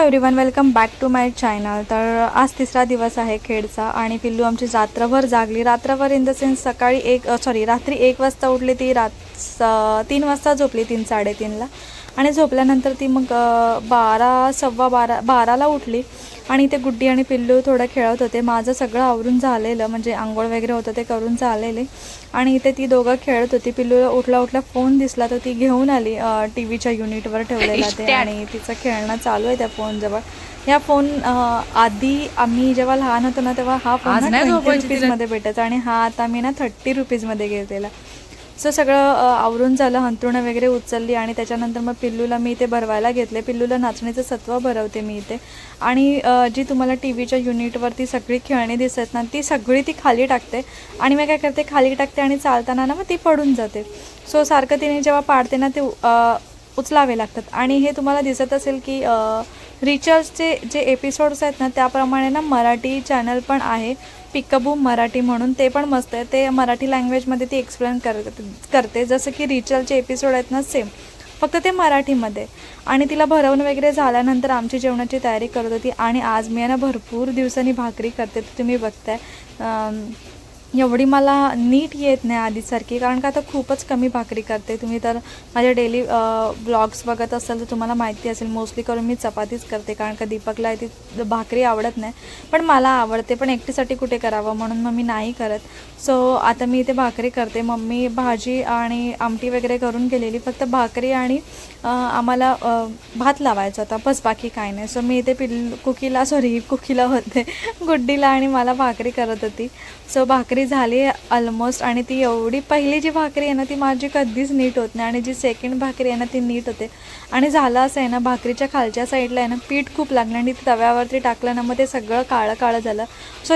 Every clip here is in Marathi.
Everyone, welcome back to my channel. तर आज तिसरा दिवस आहे खेडचा आणि पिल्लू आमची रात्रभर जागली। रात्रभर इन द सेन्स रात्री 1 वाजता उठली ती, 3 वाजता झोपली, 3-3:30ला आणि झोपल्यानंतर ती मग 12-12:15ला उठली आणि ते गुड्डी आणि पिल्लू थोडं खेळत होते। माझं सगळं आवरून झालेलं, म्हणजे आंघोळ वगैरे होतं ते करून झालेले आणि इथे ती दोघं खेळत होती। पिल्लूला उठला फोन दिसला तर ती घेऊन आली, टीव्हीच्या युनिटवर ठेवलेला ते आणि तिचं खेळणं चालू आहे त्या फोनजवळ। या फोन आधी आम्ही जेव्हा लहान होतो ना तेव्हा हा फोन 20 रुपीजमध्ये भेटायचा आणि हा आता मी ना 30 रुपीजमध्ये घेतलेला। सो सगळं आवरून झालं, हंतरुणं वगैरे उचलली आणि त्याच्यानंतर मग पिल्लूला मी इथे भरवायला घेतले। पिल्लूला नाचणीचं सत्व भरवते मी इथे आणि जी तुम्हाला टीव्हीच्या युनिटवरती सगळी खेळणी दिसत ना ती सगळी ती खाली टाकते आणि मी काय करते, खाली टाकते आणि चालताना ना मग ती पडून जाते। सो सारखं तिने जेव्हा पाडते ना ते उचलावे लागतात आणि हे तुम्हाला दिसत असेल की रिचार्जचे जे एपिसोड्स आहेत ना त्याप्रमाणे ना मराठी चॅनल पण आहे, पिकअबू मराठी म्हणून, ते पण मस्त आहे। ते मराठी लँग्वेजमध्ये ती एक्सप्लेन करते जसं की रिचार्जचे एपिसोड आहेत ना सेम, फक्त ते मराठीमध्ये। आणि तिला भरवून वगैरे झाल्यानंतर आमची जेवणाची तयारी करत होती आणि आज मी ना भरपूर दिवसांनी भाकरी करते। तर तुम्ही बघताय एवढी मला नीट येत नाही आधीसारखी, कारण का आता खूपच कमी भाकरी करते। तुम्ही तर माझे डेली ब्लॉग्स बघत असाल तर तुम्हाला माहिती असेल, मोस्टली करून मी चपातीच करते, कारण का दीपकला ती भाकरी आवडत नाही, पण मला आवडते, पण एकटीसाठी कुठे करावं म्हणून मग मी नाही करत। सो आता मी इथे भाकरी करते। मम्मी भाजी आणि आमटी वगैरे करून गेलेली, फक्त भाकरी आणि आम्हाला भात लावायचा होता, बस बाकी काय नाही। सो मी इथे कुकीला होते, गुड्डीला आणि मला भाकरी करत होती। सो भाकरी झाली ऑलमोस्ट आणि ती एवढी पहिली जी भाकरी आहे ना ती माझी कधीच नीट होत नाही आणि जी सेकंड भाकरी आहे ना ती नीट होते। आणि झालं असं आहे ना, भाकरीच्या खालच्या साईडला आहे ना पीठ खूप लागलं आणि तव्यावरती टाकलं ना मग ते सगळं काळं झालं,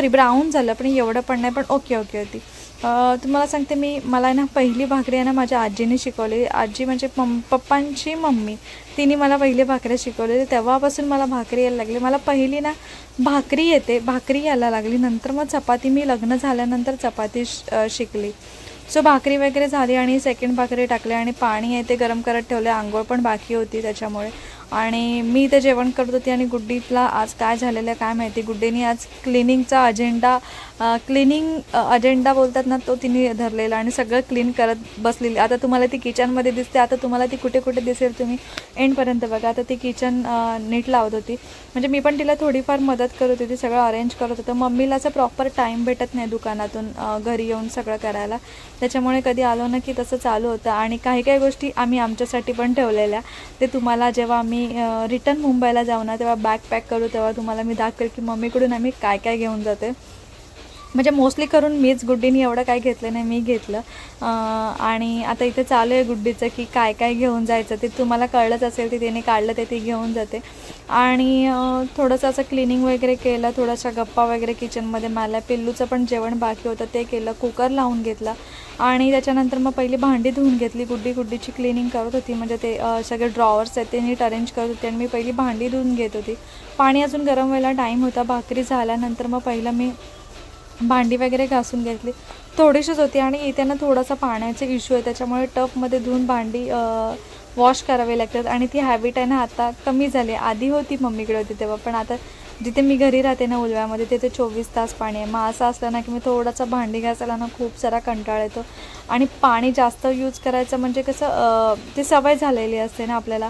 ब्राऊन झालं, पण एवढं पण नाही, पण ओके होती। तुम्हाला सांगते मला आहे ना पहिली भाकरी आहे ना माझ्या आजीने शिकवली। आजी म्हणजे पप्पांची मम्मी, तिने मला पहिली भाकरी शिकवलेली, तेव्हापासून मला भाकरी यायला लागली। मला पहिली ना भाकरी यायला लागली, नंतर मग चपाती, मी लग्न झाल्यानंतर चपाती शिकली। सो भाकरी वगैरे झाली आणि सेकंड भाकरी टाकली आणि पाणी आहे ते गरम करत ठेवले, आंघोळ पण बाकी होती त्याच्यामुळे। आणि मी ते जेवण करत होती आणि गुड्डीला आज काय झालेलं काय माहिती, गुड्डीने आज क्लिनिंगचा अजेंडा बोलतात ना तो तिने धरलेला आणि सगळं क्लीन करत बसलेली। आता तुम्हाला ती किचनमध्ये दिसते, आता तुम्हाला ती कुठे कुठे दिसेल तुम्ही एंडपर्यंत बघा। आता ती किचन नीट लावत होती, म्हणजे मी पण तिला थोडीफार मदत करत होती, सगळं अरेंज करत होतं। मम्मीला असं प्रॉपर टाईम भेटत नाही दुकानातून घरी येऊन सगळं करायला, त्याच्यामुळे कधी आलो ना की तसं चालू होतं। आणि काही गोष्टी आम्ही आमच्यासाठी पण ठेवलेल्या, ते तुम्हाला जेव्हा आम्ही रिटर्न मुंबईला जाऊ ना तेव्हा बॅग पॅक करू तेव्हा तुम्हाला मी दाखवेल की मम्मीकडून आम्ही काय घेऊन जाते। म्हणजे मोस्टली करून मीच, गुड्डीने एवढं काय घेतलं नाही, मी घेतलं। आणि आता इथे चालू आहे गुड्डीचं की काय घेऊन जायचं ते तुम्हाला कळलंच असेल, ती तिने काढलं ते ती घेऊन जाते। आणि थोडंसं असं क्लिनिंग वगैरे केलं, थोड्याशा गप्पा वगैरे किचनमध्ये मारल्या, पिल्लूचं पण जेवण बाकी होतं ते केलं, कुकर लावून घेतला आणि त्याच्यानंतर मग पहिली भांडी धुवून घेतली। गुड्डीची क्लिनिंग करत होती, म्हणजे ते सगळे ड्रॉवर्स आहेत ते नीट अरेंज करत होते आणि मी पहिली भांडी धुवून घेत होती। पाणी अजून गरम व्हायला टाईम होता। भाकरी झाल्यानंतर मग पहिलं मी भांडी वगैरे घासून घेतली, थोडीशीच होती आणि इथे ना थोडासा पाण्याचा इश्यू आहे, त्याच्यामुळे टपमध्ये धुवून भांडी वॉश करावे लागतात आणि ती हॅबिट आहे ना आता कमी झाली। आधी होती, मम्मीकडे होती तेव्हा, पण आता जिथे मी घरी राहते ना उलव्यामध्ये तिथे 24 तास पाणी आहे। मग असं असलं ना की मी थोडासा भांडी घासायला ना खूप सारा कंटाळा येतो आणि पाणी जास्त यूज करायचं म्हणजे कसं ती सवय झालेली असते ना आपल्याला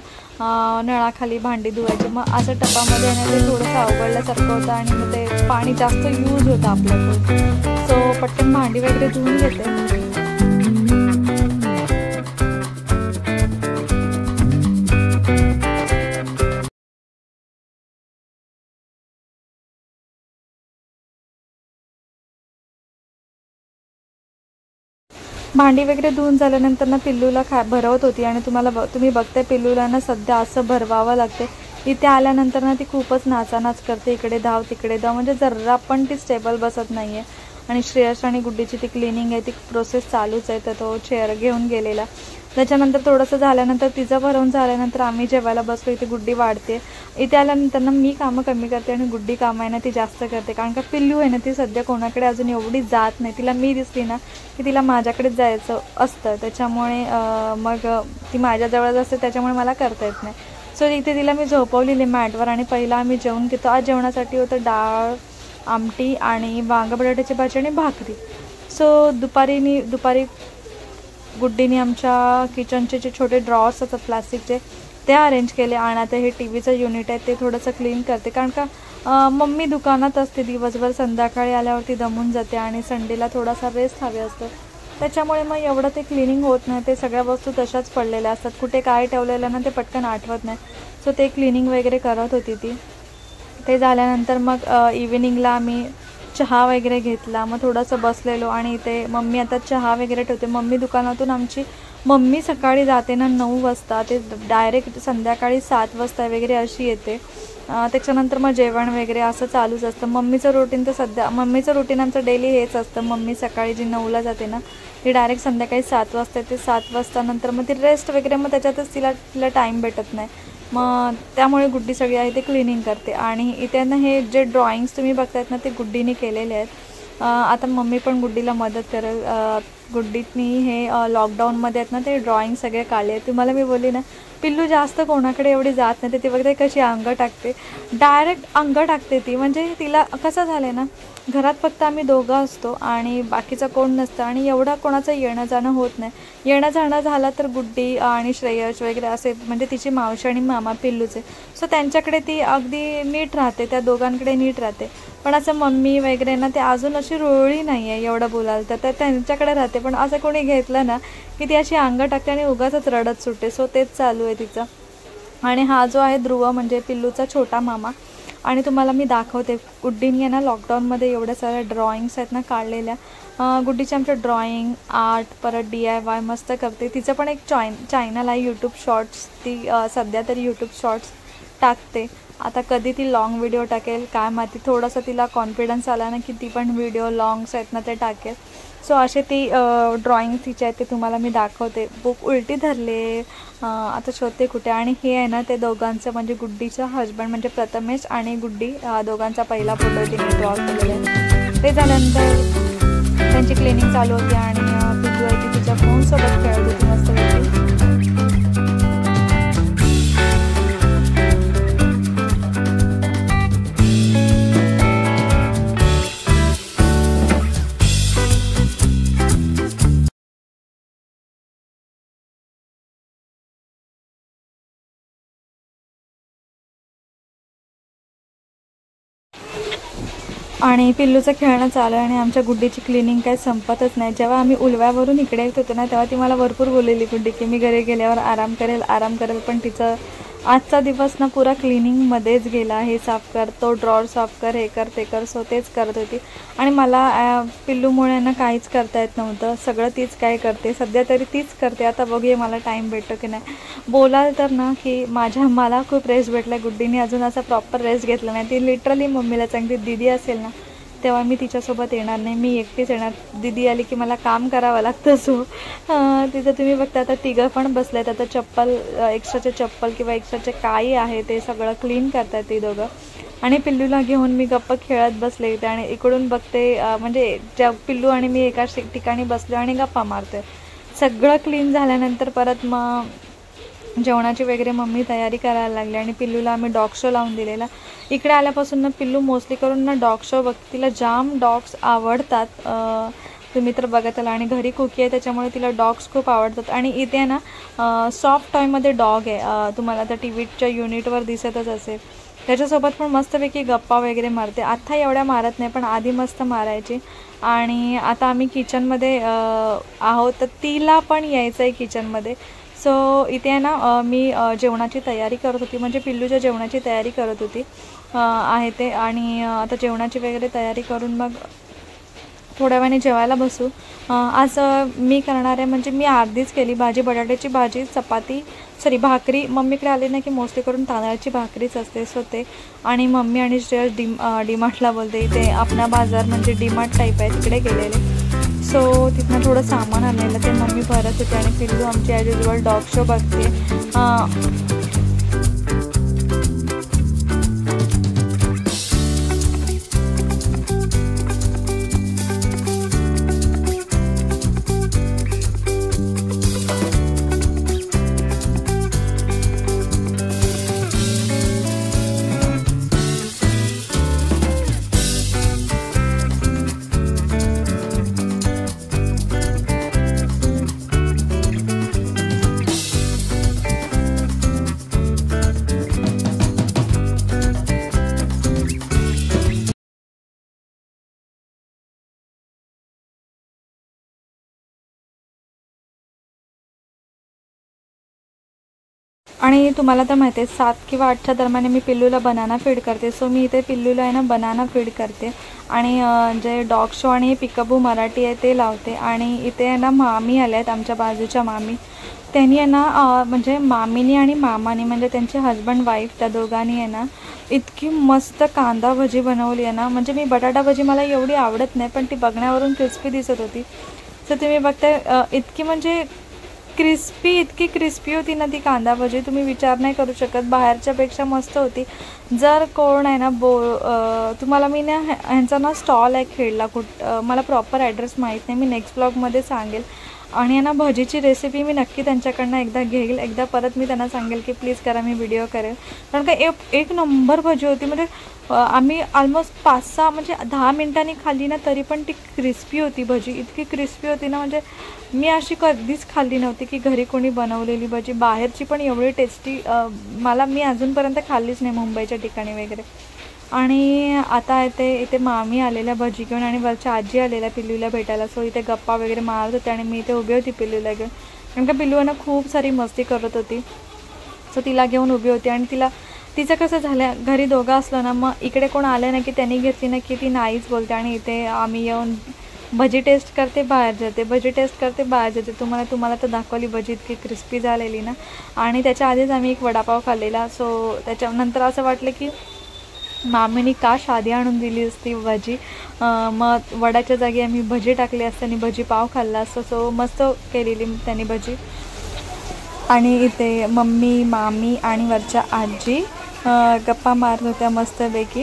नळाखाली भांडी धुवायची, मग असं टपामध्ये येणं ते थोडंसं अवघडल्यासारखं होतं आणि मग ते पाणी जास्त यूज होतं आपल्याकडून। सो पटकन भांडी वगैरे धुवून घेते। भांडी वगैरे धुवून झाल्यानंतर ना पिल्लूला भरवत होती आणि तुम्ही बघताय पिल्लूला ना सध्या असं भरवावं लागते। इथे आल्यानंतर ना ती खूपच नाचानाच करते, इकडे धाव तिकडे धाव, म्हणजे जरा पण ती स्टेबल बसत नाही आहे। आणि श्रेयस आणि गुड्डीची ती क्लिनिंग आहे ती प्रोसेस चालूच आहे, तर तो चेअर घेऊन गेलेला। त्याच्यानंतर थोडंसं झाल्यानंतर तिचं भरवून झाल्यानंतर आम्ही जेवायला बसलो, इथे गुड्डी वाढते। इथे आल्यानंतर ना मी कामं कमी करते आणि गुड्डी कामं आहे ना ती जास्त करते, कारण का पिल्लू आहे ना ती सध्या कोणाकडे अजून एवढी जात नाही। तिला मी दिसली ना की तिला माझ्याकडेच जायचं असतं, त्याच्यामुळे मग ती माझ्याजवळच असते, त्याच्यामुळे मला करता येत नाही। सो इथे तिला मी झोपवलेली मॅटवर आणि पहिला आम्ही जेवण घेतो. आज जेवणासाठी होतं डाळ, आमटी आणि वांगा बटाट्याची भाजी आणि भाकरी. सो दुपारी गुड्डीने आमच्या किचनचे जे छोटे ड्रॉर्स असतात प्लास्टिकचे ते अरेंज केले आणि आता हे टी व्हीचं युनिट आहे ते थोडंसं क्लीन करते, कारण का मम्मी दुकानात असते दिवसभर, संध्याकाळी आल्यावरती दमून जाते आणि संडेला थोडासा रेस्ट हवे असतो, त्याच्यामुळे मग एवढं ते क्लिनिंग होत नाही. ते सगळ्या वस्तू तशाच पडलेल्या असतात, कुठे काय ठेवलेलं ना ते पटकन आठवत नाही. सो ते क्लिनिंग वगैरे करत होती ती. ते झाल्यानंतर मग इव्हिनिंगला आम्ही चहा वगैरे घेतला, मग थोडंसं बसलेलो आणि इथे मम्मी आता चहा वगैरे ठेवते. मम्मी सकाळी जाते ना 9 वाजता, ते डायरेक्ट संध्याकाळी 7 वाजता वगैरे अशी येते. त्याच्यानंतर मग जेवण वगैरे असं चालूच असतं. मम्मीचं रुटीन आमचं डेली हेच असतं. मम्मी सकाळी जी 9ला जाते ना ती डायरेक्ट संध्याकाळी 7 वाजता येते. 7 वाजता नंतर मग ती रेस्ट वगैरे, मग त्याच्यातच तिला टाईम भेटत नाही. मग त्यामुळे गुड्डी सगळी आहे ते क्लिनिंग करते. आणि इथे ना हे जे ड्रॉइंग्स तुम्ही बघतायत ना ते गुड्डीने केलेले आहेत. आता मम्मी पण गुड्डीला मदत करेल. गुड्डीतनी हे लॉकडाऊनमध्ये आहेत ना ते ड्रॉइंग सगळे काढले आहेत. तुम्हाला मी बोलली ना पिल्लू जास्त कोणाकडे एवढी जात नाही, ती बघते कशी अंग टाकते, डायरेक्ट अंग टाकते ती. म्हणजे तिला कसं झालं आहे ना, घरात फक्त आम्ही दोघं असतो आणि बाकीचं कोण नसतं आणि एवढं कोणाचं येणं जाणं होत नाही. येणं जाणं झालं तर गुड्डी आणि श्रेयश वगैरे असे, म्हणजे तिची मावशी आणि मामा पिल्लूचे, सो त्यांच्याकडे ती अगदी नीट राहते, त्या दोघांकडे नीट राहते. पण असं मम्मी वगैरे ना ते अजून अशी रोळी नाही आहे एवढं बोलायला तर त्यांच्याकडे राहते. पण असं कोणी घेतलं ना की ती अशी अंग टाकते आणि उगाचच रडत सुटते. सो तेच चालू आहे तिचं. आणि हा जो आहे ध्रुव म्हणजे पिल्लूचा छोटा मामा. आणि तुम्हाला मी दाखवते गुड्डीने ना लॉकडाऊनमध्ये एवढ्या साऱ्या ड्रॉइंग्स आहेत ना काढलेल्या. गुड्डीचे आमच्या ड्रॉइंग, आर्ट, परत DIY मस्त करते. तिचं पण एक चॅनल आहे यूट्यूब शॉर्ट्स, ती सध्या तरी यूट्यूब शॉर्ट्स टाकते. आता कधी ती लाँग व्हिडिओ टाकेल काय माहिती, थोडासा तिला कॉन्फिडन्स आला ना की ती पण व्हिडिओ लाँग्स आहेत ना ते टाकेल. सो असे ती ड्रॉइंग तिचे आहेत ते तुम्हाला मी दाखवते. बुक उलटी धरले, आता शोधते कुठे. आणि हे आहे ना ते दोघांचं म्हणजे गुड्डीचं हजबंड म्हणजे प्रथमेश आणि गुड्डी दोघांचा पहिला फोटो तिने ड्रॉ केलेला आहे. ते झाल्यानंतर त्यांची क्लिनिंग चालू होती आणि पिल्लू आहे ती तिच्या फोनसोबत खेळत होती मस्तपैकी. आणि पिल्लूचं खेळणं चालू आहे आणि आमच्या गुड्डीची क्लिनिंग काही संपतच नाही. जेव्हा आम्ही उलव्यावरून इकडे येत होतो ना तेव्हा ती मला भरपूर बोललेली गुड्डी की मी घरी गेल्यावर आराम करेल. पण तिचं आजचा दिवस ना पुरा क्लिनिंगमध्येच गेला. हे साफ कर, तो ड्रॉवर साफ कर, हे कर ते कर. सो तेच करत होती आणि मला पिल्लूमुळे ना काहीच करता येत नव्हतं. सगळं तीच काय करते, सध्या तरी तीच करते. आता बघूया मला टाईम भेटतो की नाही. बोलाल तर ना की मला खूप रेस्ट भेटला. गुड्डीने अजून असा प्रॉपर रेस्ट घेतला नाही. ती लिटरली मम्मीला सांगते दीदी असेल ना तेव्हा मी तिच्यासोबत येणार नाही, मी एकटीच येणार. दीदी आली की मला काम करावं लागतं. सो तिथं तुम्ही बघता आता तिघं पण बसलेत. आता एक्स्ट्राचे चप्पल किंवा एक्स्ट्राचे काही आहे ते सगळं क्लीन करतात ती दोघं. आणि पिल्लूला घेऊन मी गप्पा खेळत बसले इथे आणि इकडून बघते म्हणजे ज्या पिल्लू आणि मी एका ठिकाणी बसलो आणि गप्पा मारते. सगळं क्लीन झाल्यानंतर परत मग जेवणाची वगैरे मम्मी तयारी करायला लागली आणि पिल्लूला आम्ही डॉग शो लावून दिलेला. इकडे आल्यापासून ना पिल्लू मोस्टली करून ना डॉग शो बघते. तिला जाम डॉग्स आवडतात, तुम्ही तर बघताल. आणि घरी कुकी आहे त्याच्यामुळे तिला डॉग्स खूप आवडतात. आणि इथे ना सॉफ्ट टॉयमध्ये डॉग आहे, तुम्हाला आता TVच्या युनिटवर दिसतच असेल. त्याच्यासोबत पण मस्तपैकी गप्पा वगैरे मारते. आत्ता एवढ्या मारत नाही पण आधी मस्त मारायची. आणि आता आम्ही किचनमध्ये आहोत तर तिला पण यायचं आहे किचनमध्ये. सो इथे ना मी जेवणाची तयारी करत होती, म्हणजे पिल्लूच्या जेवणाची तयारी करत होती आहे ते. आणि आता जेवणाची वगैरे तयारी करून मग थोड्या वेळाने जेवायला बसू. आज मी करणार आहे म्हणजे मी अर्धीच केली भाजी, बटाट्याची भाजी, भाकरी. मम्मीकडे आली ना की मोस्टली करून तांदळाची भाकरीच असते. सो ते आणि मम्मी आणि श्रेयस डीमार्टला बोलते, इथे आपणा बाजार म्हणजे डीमार्ट टाईप आहे तिकडे गेलेले. सो तिथनं थोडं सामान आणलेलं ते मम्मी भरत होते आणि पिल्लू आमची ॲज युजल डॉग शो बघते. आणि तुम्हाला तर माहिती आहे 7 किंवा 8च्या दरम्यान मी पिल्लूला बनाना फीड करते. सो मी इथे पिल्लूला आहे ना बनाना फीड करते आणि जे डॉग शो आणि पिकअबू मराठी आहे ते लावते. आणि इथे आहे ना मामी आल्या आहेत, आमच्या बाजूच्या मामी. त्यांनी आहे ना म्हणजे मामीनी आणि मामानी म्हणजे त्यांचे हजबंड वाईफ त्या दोघांनी आहे ना इतकी मस्त कांदा भजी बनवली आहे ना. म्हणजे मी बटाटा भजी मला एवढी आवडत नाही, पण ती बघण्यावरून क्रिस्पी दिसत होती. सो तुम्ही बघताय इतकी म्हणजे इतकी क्रिस्पी होती ना ती कांदा भजी, तुम्ही विचार नाही करू शकत. बाहेरच्यापेक्षा मस्त होती. जर कोण आहे ना तुम्हाला मी ना ह्यांचा ना स्टॉल आहे खेडला मला प्रॉपर ॲड्रेस माहीत नाही, मी नेक्स्ट ब्लॉगमध्ये सांगेल. आणि ना भजीची रेसिपी मी नक्की त्यांच्याकडनं एकदा घेईल. एकदा परत मी त्यांना सांगेल की प्लीज करा, मी व्हिडिओ करेल. कारण का एक नंबर भजी होती. म्हणजे आम्ही ऑलमोस्ट 5-6 म्हणजे 10 मिनिटांनी खाल्ली ना तरी पण ती क्रिस्पी होती भजी. इतकी क्रिस्पी होती ना, म्हणजे मी अशी कधीच खाल्ली नव्हती की घरी कोणी बनवलेली भजी. बाहेरची पण एवढी टेस्टी मी अजूनपर्यंत खाल्लीच नाही मुंबईच्या ठिकाणी वगैरे. आणि आता इथे मामी आलेल्या भजी घेऊन आणि वरच्या आजी आलेल्या पिल्लूला भेटायला. सो इथे गप्पा वगैरे मारत होते आणि मी इथे उभी होती पिल्लूला घेऊन. कारण का पिल्लूनं खूप सारी मस्ती करत होती. सो तिला घेऊन उभी होती. आणि तिचं कसं झालं, घरी दोघं असलं ना मग इकडे कोण आलं ना की त्यांनी घेतली ना की ती नाहीच बोलते. आणि इथे आम्ही येऊन भजी टेस्ट करते, बाहेर जाते, भजी टेस्ट करते, बाहेर जाते. तुम्हाला तर दाखवली भजी इतकी क्रिस्पी झालेली ना. आणि त्याच्या आधीच आम्ही एक वडापाव खाल्लेला. सो त्याच्यानंतर असं वाटलं की मामीनी का आधी आणून दिली असती भजी, मग वडाच्या जागी आम्ही भजी टाकली असते आणि भजी पाव खाल्ला असतो. सो मस्त केलेली त्यांनी भजी. आणि इथे मम्मी, मामी आणि वरच्या आजी गप्पा मारत होत्या मस्तपैकी.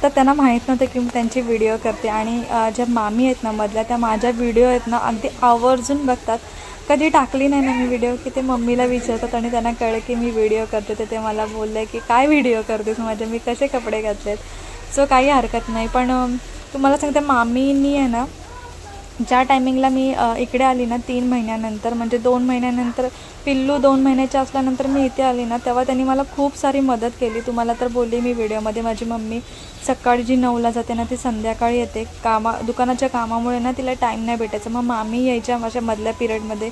तर त्यांना माहीत नव्हतं की मी त्यांची व्हिडिओ करते. आणि ज्या मामी आहेत ना मधल्या, त्या माझ्या व्हिडिओ आहेत ना अगदी आवर्जून बघतात. कधी टाकली नाही ना मी व्हिडिओ की ते मम्मीला विचारतात आणि त्यांना कळलं की मी व्हिडिओ करते. तर ते मला बोलले की काय व्हिडिओ करतेस माझे, मी कसे कपडे घातलेत. सो काही हरकत नाही. पण तुम्हाला सांगते मामीनी आहे ना ज्या टायमिंगला मी इकडे आली ना 3 महिन्यानंतर, म्हणजे 2 महिन्यानंतर पिल्लू 2 महिन्याच्या असल्यानंतर मी इथे आली ना, तेव्हा त्यांनी मला खूप सारी मदत केली. तुम्हाला तर बोलली मी व्हिडिओमध्ये, माझी मम्मी सकाळी जी 9ला जाते ना ती संध्याकाळी येते. दुकानाच्या कामामुळे ना तिला टाईम नाही भेटायचा. मग मामी यायच्या माझ्या मधल्या पिरियडमध्ये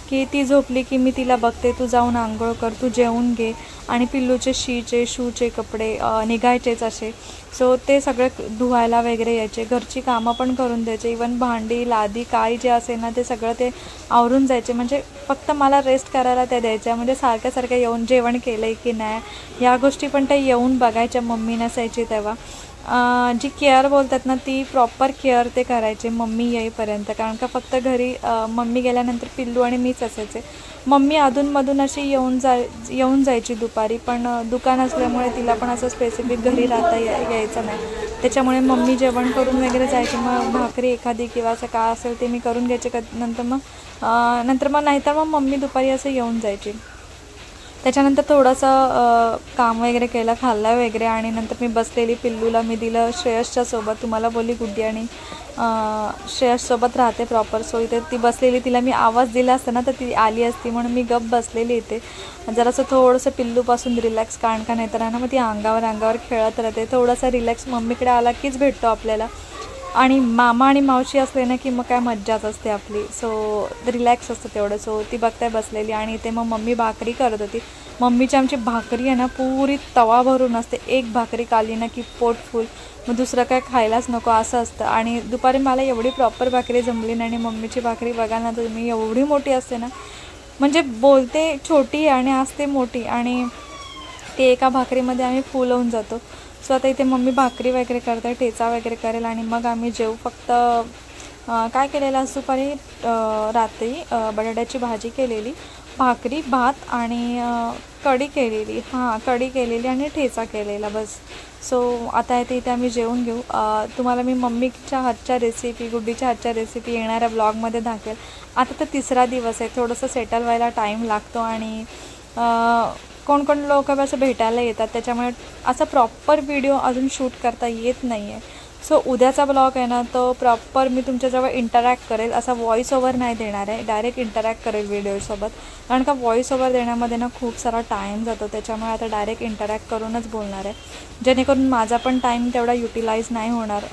की ती झोपली की मी तिला बघते, तू जाऊन आंघोळ कर, तू जेवून घे. आणि पिल्लूचे शूचे कपडे निघायचेच असे. सो ते सगळे धुवायला वगैरे यायचे. घरची कामं पण करून द्यायचे. इवन भांडी लादी काय जे असेल ना ते सगळं ते आवरून जायचे. म्हणजे फक्त मला रेस्ट करायला त्या द्यायच्या. म्हणजे सारख्या येऊन जेवण केलं आहे की नाही या गोष्टी पण त्या येऊन बघायच्या. मम्मी नसायची तेव्हा. जी केअर बोलतात ना ती प्रॉपर केअर ते करायचे मम्मी येईपर्यंत. कारण का फक्त घरी मम्मी गेल्यानंतर पिल्लू आणि मीच असायचे. मम्मी अधूनमधून अशी येऊन जायची दुपारी, पण दुकान असल्यामुळे तिला पण असं स्पेसिफिक घरी राहता यायचं नाही. त्याच्यामुळे मम्मी जेवण करून वगैरे जायची. मग भाकरी एखादी किंवा असं काय असेल ते मी करून घ्यायचे. नंतर मग नाहीतर मग मम्मी दुपारी असं येऊन जायची. त्याच्यानंतर थोडंसं काम वगैरे केलं, खाल्लं वगैरे. आणि नंतर मी बसलेली पिल्लूला मी दिलं श्रेयसच्या सोबत. तुम्हाला बोलली गुड्डी आणि श्रेयससोबत राहते प्रॉपर. सो इथे ती बसलेली, तिला मी आवाज दिला असता ना तर ती आली असती, म्हणून मी गप्प बसलेली इथे. जरासं थोडंसं पिल्लूपासून रिलॅक्स. कारण का नाही तर ना मग ती अंगावर खेळत राहते. थोडासा रिलॅक्स मम्मीकडे आला कीच भेटतो आपल्याला. आणि मामा आणि मावशी असले ना की मग काय मज्जाच असते आपली. सो रिलॅक्स असतं तेवढं. सो ती बघताय बसलेली. आणि इथे मग मम्मी भाकरी करत होती. मम्मीची आमची भाकरी आहे ना पुरी तवा भरून असते. एक भाकरी खाल्ली ना की पोट फुल, मग दुसरं काय खायलाच नको असं असतं. आणि दुपारी मला एवढी प्रॉपर भाकरी जमली नाही. आणि मम्मीची भाकरी बघा ना तुम्ही, एवढी मोठी असते ना, म्हणजे बोलते छोटी आणि असते मोठी. आणि ते एका भाकरीमध्ये आम्ही फुल होऊन जातो. सो आता इथे मम्मी भाकरी वगैरे करते, ठेचा वगैरे करेल आणि मग आम्ही जेवू. फक्त काय केलेलं आज दुपारी रात्री बटाट्याची भाजी केलेली, भाकरी, भात आणि कढी केलेली. कढी केलेली आणि ठेचा केलेला बस. सो आता इथे आम्ही जेवून घेऊ. तुम्हाला मी मम्मीच्या हातच्या रेसिपी, गुड्डीच्या हातच्या रेसिपी येणाऱ्या ब्लॉगमध्ये दाखवेल. आता तर 3रा दिवस आहे, थोडंसं सेटल व्हायला टाईम लागतो. आणि कोण लोक असं भेटायला येतात, त्याच्यामुळे असं प्रॉपर व्हिडिओ अजून शूट करता येत नाही आहे. सो उद्याचा ब्लॉग आहे ना तो प्रॉपर मी तुमच्याजवळ इंटरॅक्ट करेल. असा व्हॉइस ओव्हर नाही देणार आहे, डायरेक्ट इंटरॅक्ट करेल व्हिडिओसोबत. कारण का व्हॉइस ओव्हर देण्यामध्ये ना खूप सारा टाईम जातो. त्याच्यामुळे आता डायरेक्ट इंटरॅक्ट करूनच बोलणार आहे, जेणेकरून माझा पण टाईम तेवढा युटिलाइज नाही होणार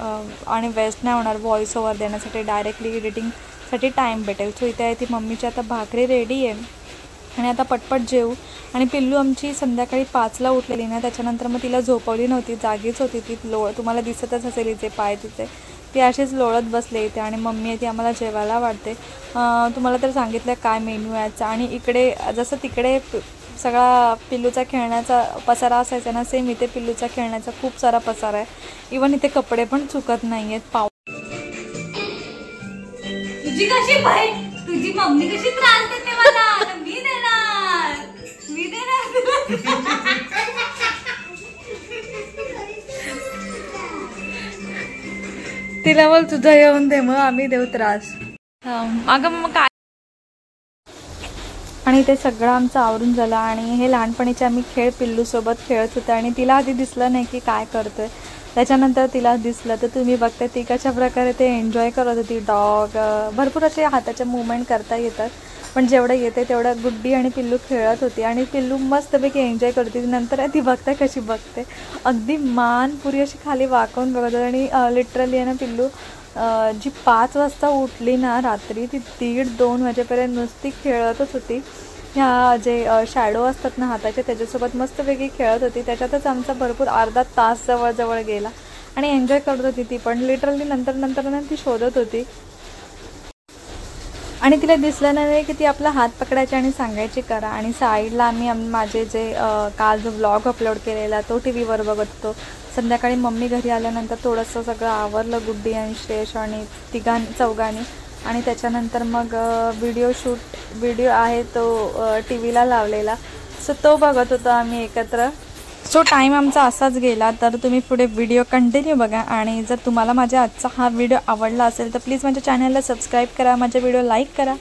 आणि वेस्ट नाही होणार. व्हॉइस ओव्हर देण्यासाठी डायरेक्टली एडिटिंगसाठी टाईम भेटेल. सो इथे आहे ती मम्मीची आता भाकरी रेडी आहे. आणि आता पटपट जेवू. आणि पिल्लू आमची संध्याकाळी 5ला उठलेली ना, त्याच्यानंतर मग तिला झोपवली नव्हती, जागीच होती ती. तुम्हाला दिसतच असेल इथे पाय तिथे, ती अशीच लोळत बसले इथे. आणि मम्मी ती आम्हाला जेवायला वाढते. तुम्हाला तर सांगितलं काय मेन्यू यायचा. आणि इकडे जसं तिकडे सगळा पिल्लूचा खेळण्याचा पसारा असायचा ना, सेम इथे पिल्लूचा खेळण्याचा खूप सारा पसारा आहे. इवन इथे कपडे पण चुकत नाही आहेत. तुझी कशी बाई, तुझी मम्मी कशी त्रास देते मला, मी देणार. तिला बोल तुझा येऊन दे, मग आम्ही देऊ त्रास. अगं मग काय. आणि ते सगळं आमचं आवरून झालं. आणि हे लहानपणीचे आम्ही खेळ पिल्लूसोबत खेळत होते. आणि तिला आधी दिसलं नाही की काय करतोय, त्याच्यानंतर तिला दिसलं. तर तुम्ही बघता ती कशा प्रकारे ते एन्जॉय करत होती. डॉग भरपूर असे हाताचे मुवमेंट करता येतात, पण जेवढं येते तेवढं गुड्डी आणि पिल्लू खेळत होती. आणि पिल्लू मस्तपैकी एन्जॉय करत होती. नंतर ती बघता कशी बघते, अगदी मान पुरी अशी खाली वाकवून बघत होती. आणि लिटरली आहे ना पिल्लू जी 5 वाजता उठली ना रात्री, ती 1:30-2 वाजेपर्यंत नुसती खेळतच होती. ह्या जे शॅडो असतात ना हाताचे, त्याच्यासोबत मस्तपैकी खेळत होती. त्याच्यातच आमचा भरपूर अर्धा तास जवळ गेला. आणि एन्जॉय करत होती ती पण. लिटरली नंतर ती शोधत होती. आणि तिला दिसलं नाही की ती आपला हात पकडायची आणि सांगायची करा. आणि साईडला आम्ही माझे जे काल जो व्लॉग अपलोड केलेला तो TV वर बघत होतो. संध्याकाळी मम्मी घरी आल्यानंतर थोडंसं सगळं आवरलं, गुड्डी आणि श्रेयश आणि चौघांनी. आणि त्याच्यानंतर मग व्हिडिओ आहे तो TV ला लावलेला, सो तो बघत होतो आम्ही एकत्र. सो टाईम आमचा असाच गेला. तर तुम्ही पुढे व्हिडिओ कंटिन्यू बघा. आणि जर तुम्हाला माझ्या आजचा हा व्हिडिओ आवडला असेल तर प्लीज माझ्या चॅनलला सबस्क्राईब करा, माझ्या व्हिडिओ लाईक करा,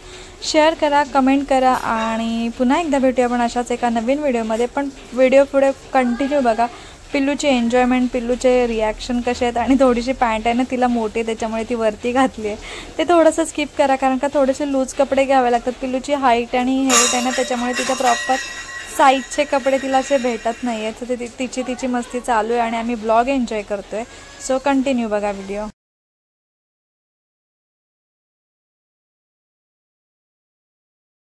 शेअर करा, कमेंट करा. आणि पुन्हा एकदा भेटूया आपण अशाच एका नवीन व्हिडिओमध्ये. पण व्हिडिओ पुढे कंटिन्यू बघा. पिल्लूची एन्जॉयमेंट, पिल्लूचे रिॲक्शन कसे आहेत. आणि थोडीशी पॅन्ट आहे ना तिला मोठी, त्याच्यामुळे ती वरती घातली आहे, ते थोडंसं स्किप करा, कारण का थोडेसे लूज कपडे घ्यावे लागतात. पिल्लूची हाईट आणि हेल्थ आहे ना, त्याच्यामुळे तिच्या प्रॉपर साईजचे कपडे तिला असे भेटत नाही आहेत. तर तिची मस्ती चालू आहे आणि आम्ही ब्लॉग एन्जॉय करतो आहे. सो कंटिन्यू बघा व्हिडिओ.